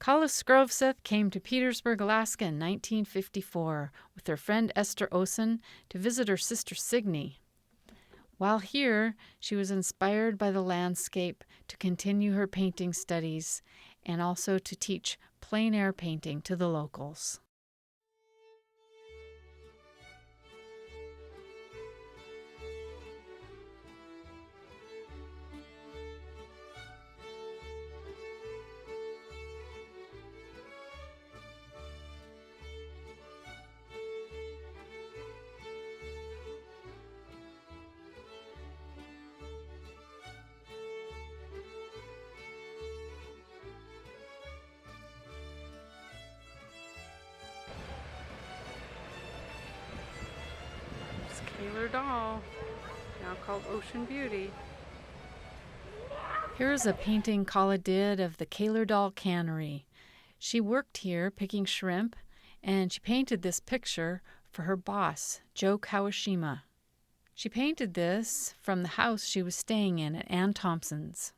Kalla Skorvseth came to Petersburg, Alaska in 1954 with her friend Esther Osen to visit her sister Signe. While here, she was inspired by the landscape to continue her painting studies and also to teach plein air painting to the locals. Kalla doll, now called Ocean Beauty. Here's a painting Kalla did of the Kalla doll cannery. She worked here picking shrimp, and she painted this picture for her boss, Joe Kawashima. She painted this from the house she was staying in at Ann Thompson's.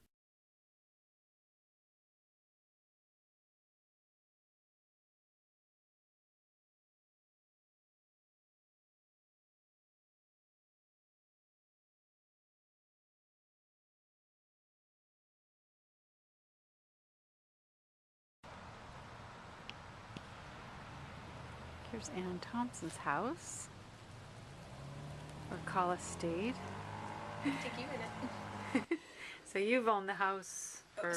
Here's Ann Thompson's house, where Kalla stayed. Take you in it. So you've owned the house for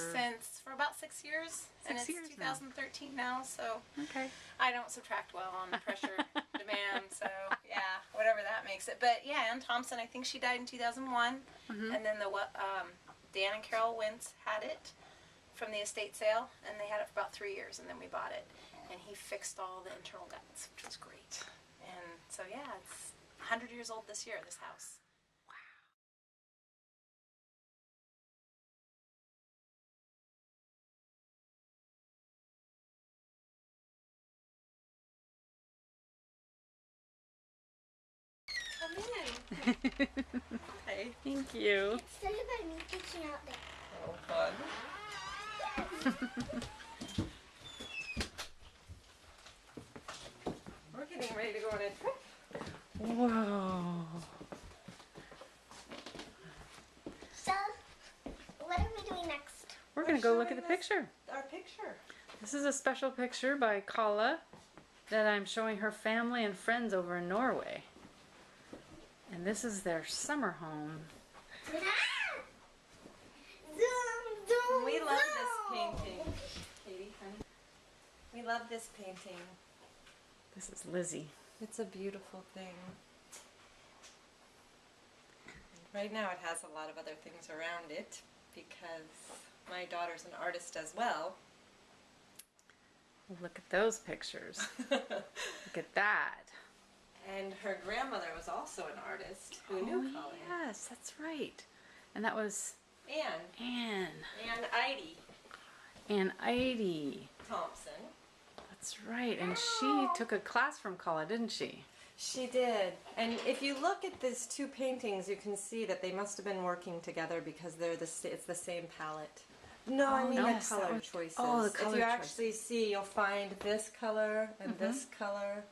about 6 years. And it's 2013 now, so okay. I don't subtract well on pressure demand, so yeah, whatever that makes it. But yeah, Ann Thompson, I think she died in 2001, and then Dan and Carol Wentz had it from the estate sale, and they had it for about 3 years, and then we bought it. And he fixed all the internal guts, which was great. And so yeah, it's 100 years old this year, this house. Come in. Hey. Thank you. It's still about me pitching out there. Oh, fun. We're getting ready to go on a trip. Whoa. So, what are we doing next? We're going to go look at the picture. Our picture. This is a special picture by Kalla that I'm showing her family and friends over in Norway. And this is their summer home. We love this painting. Katie, honey. We love this painting. This is Lizzie. It's a beautiful thing. Right now it has a lot of other things around it because my daughter's an artist as well. Look at those pictures. Look at that. And her grandmother was also an artist who knew Kalla. Yes, that's right. And that was Ann. And Heidi Ann Heidi. Thompson. That's right. And she took a class from Kalla, didn't she? She did. And if you look at these two paintings, you can see that they must have been working together because it's the same palette. No, I mean yes, the color choices. Oh, the color If you choices. actually see, you'll find this color and this color.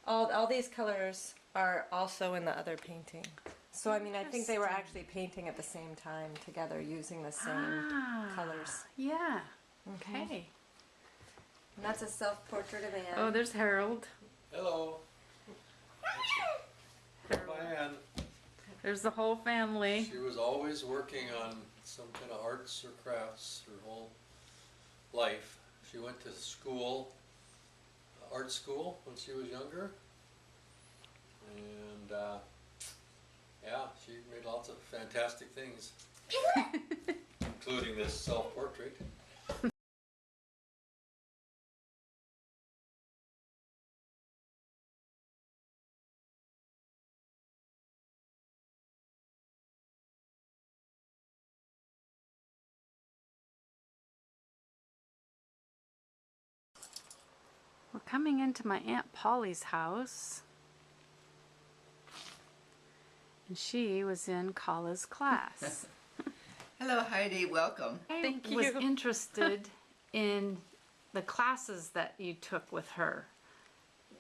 All these colors are also in the other painting. So I mean, I think they were actually painting at the same time together using the same colors. Yeah. Okay. And that's a self-portrait of Anne. Oh, there's Harold. Hello. Ann. There's the whole family. She was always working on some kind of arts or crafts her whole life. She went to school, art school, when she was younger. And yeah, she made lots of fantastic things, including this self-portrait. We're coming into my Aunt Polly's house. And she was in Kalla's class. Hello, Heidi. Welcome. I Thank was you. interested in the classes that you took with her.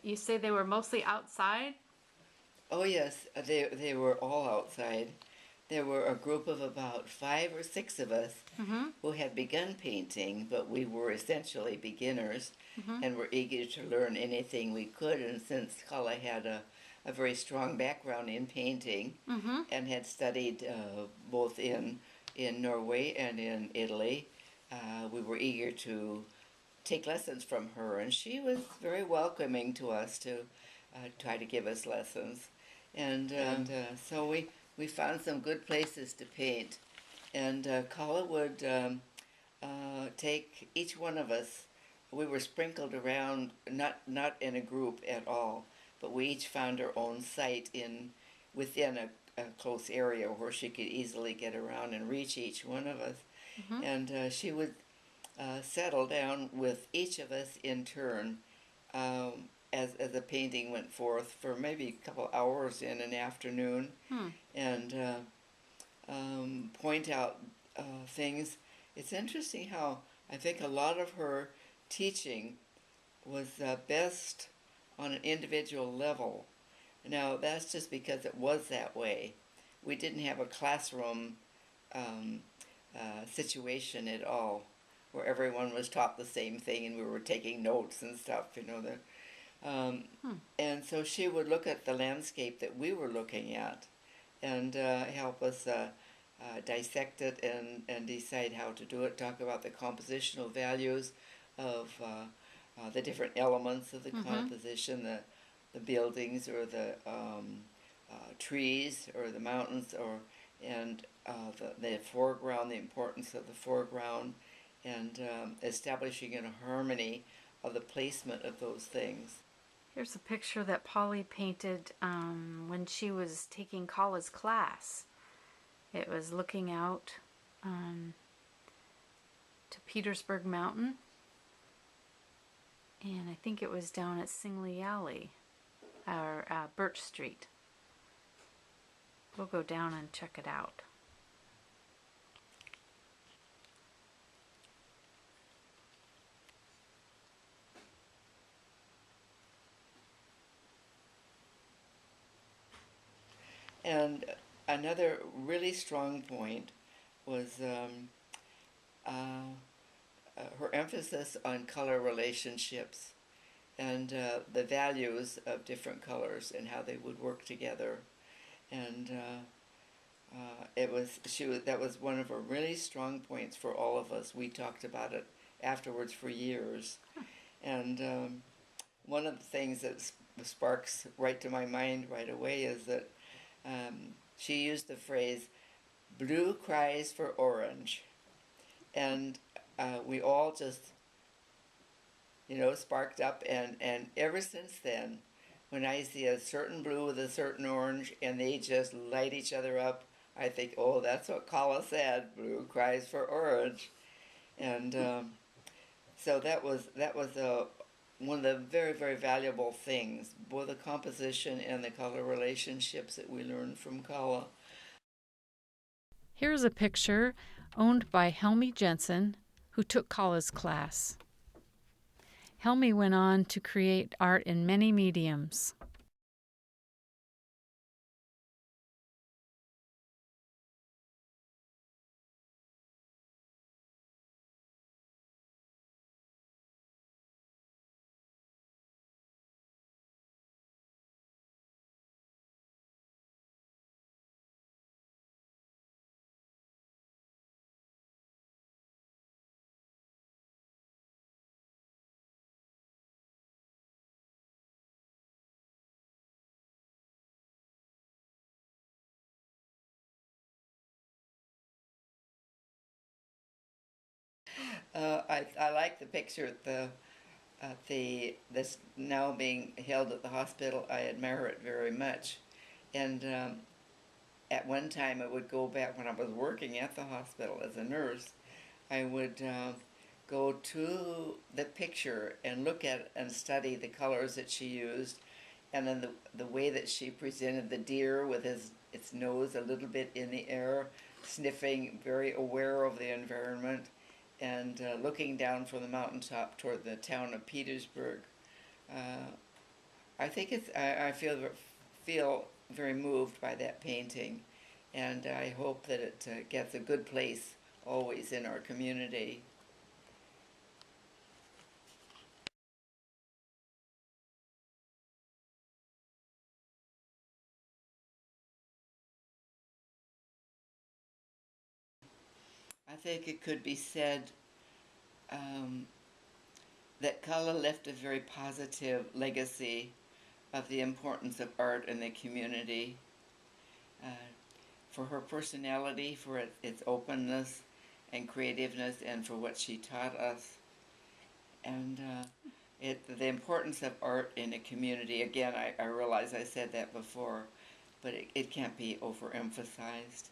You say they were mostly outside? Oh yes, they were all outside. There were a group of about 5 or 6 of us who had begun painting, but we were essentially beginners and were eager to learn anything we could. And since Kalla had a very strong background in painting and had studied both in Norway and in Italy, we were eager to take lessons from her. And she was very welcoming to us to try to give us lessons. And so we found some good places to paint, and Kalla would take each one of us. We were sprinkled around, not in a group at all, but we each found our own site within a close area where she could easily get around and reach each one of us. And she would settle down with each of us in turn. As the painting went forth for maybe a couple hours in an afternoon, and point out things. It's interesting how I think a lot of her teaching was best on an individual level. Now that's just because it was that way. We didn't have a classroom situation at all, where everyone was taught the same thing and we were taking notes and stuff, And so she would look at the landscape that we were looking at and help us dissect it and decide how to do it, talk about the compositional values of the different elements of the composition, the buildings or the trees or the mountains, and the foreground, the importance of the foreground, and establishing a harmony of the placement of those things. Here's a picture that Polly painted when she was taking Kalla's class. It was looking out to Petersburg Mountain, and I think it was down at Singley Alley, or Birch Street. We'll go down and check it out. And another really strong point was her emphasis on color relationships and the values of different colors and how they would work together. And that was one of her really strong points for all of us. We talked about it afterwards for years. And one of the things that sparks right to my mind right away is that she used the phrase, "Blue cries for orange," and we all just, sparked up, and ever since then, when I see a certain blue with a certain orange and they just light each other up, I think, oh, that's what Kalla said, blue cries for orange. And so that was one of the very, very valuable things, both the composition and the color relationships that we learned from Kalla. Here's a picture owned by Helmi Jensen, who took Kalla's class. Helmi went on to create art in many mediums. I like the picture that's now being held at the hospital. I admire it very much. And at one time, I would go back when I was working at the hospital as a nurse. I would go to the picture and look at and study the colors that she used, and then the way that she presented the deer with its nose a little bit in the air, sniffing, very aware of the environment, and looking down from the mountaintop toward the town of Petersburg. I think I feel very moved by that painting, and I hope that it gets a good place always in our community. I think it could be said that Kalla left a very positive legacy of the importance of art in the community, for her personality, for its openness and creativeness, and for what she taught us. And the importance of art in a community, again, I realize I said that before, but it can't be overemphasized.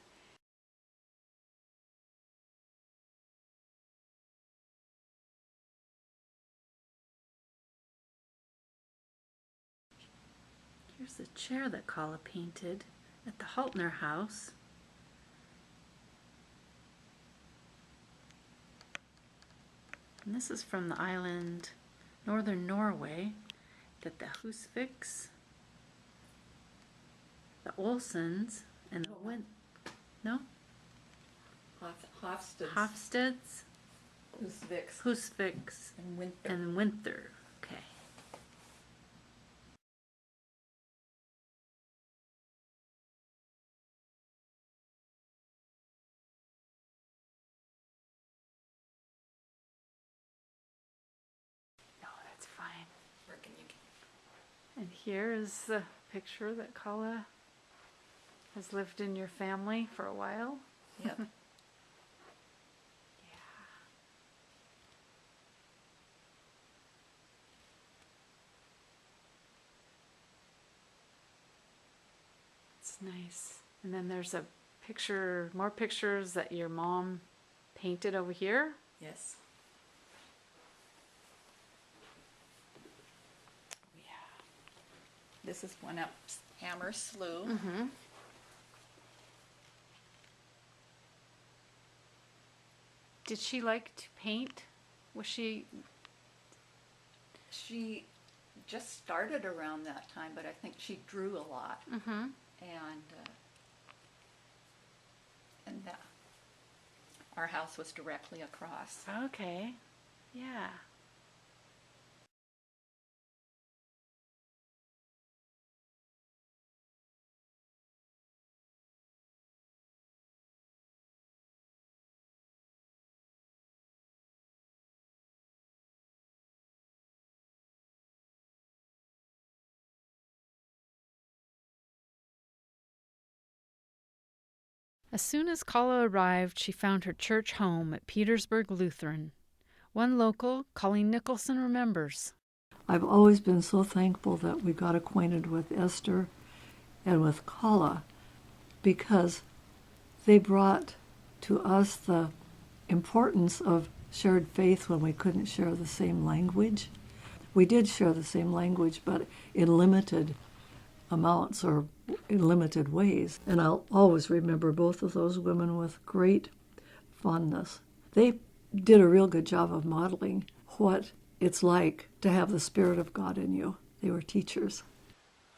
Here's the chair that Kalla painted at the Haltner house. And this is from the island, northern Norway, that the Husviks, the Olsens, and the Hofsteds, Husviks, and Winther. Okay. No, that's fine. And here is the picture that Kalla has lived in your family for a while. Yep. Yeah. It's nice. And then there's a picture, more pictures that your mom painted over here. Yes. Yeah. This is one up Hammer Slough. Mm-hmm. Did she like to paint? Was she? She just started around that time, but I think she drew a lot. Mm-hmm. And that our house was directly across. Okay. Yeah. As soon as Kalla arrived, she found her church home at Petersburg Lutheran. One local, Colleen Nicholson, remembers. I've always been so thankful that we got acquainted with Esther and with Kalla, because they brought to us the importance of shared faith when we couldn't share the same language. We did share the same language, but in limited amounts or in limited ways. And I'll always remember both of those women with great fondness. They did a real good job of modeling what it's like to have the Spirit of God in you. They were teachers.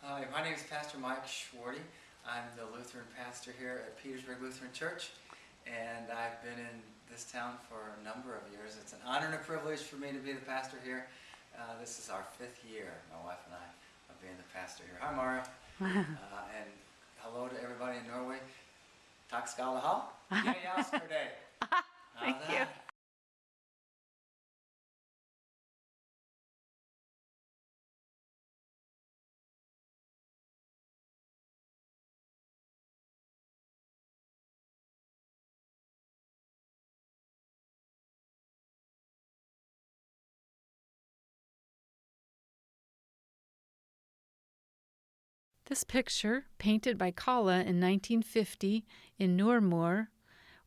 Hi, my name is Pastor Mike Schwarty. I'm the Lutheran pastor here at Petersburg Lutheran Church, and I've been in this town for a number of years. It's an honor and a privilege for me to be the pastor here. This is our 5th year, my wife and I, of being the pastor here. Hi, Mara. And hello to everybody in Norway. Takk skal du ha. Yesterday. Thank you. This picture, painted by Kalla in 1950 in Nordmøre,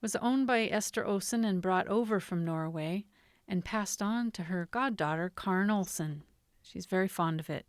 was owned by Esther Olsen and brought over from Norway and passed on to her goddaughter, Karen Olsen. She's very fond of it.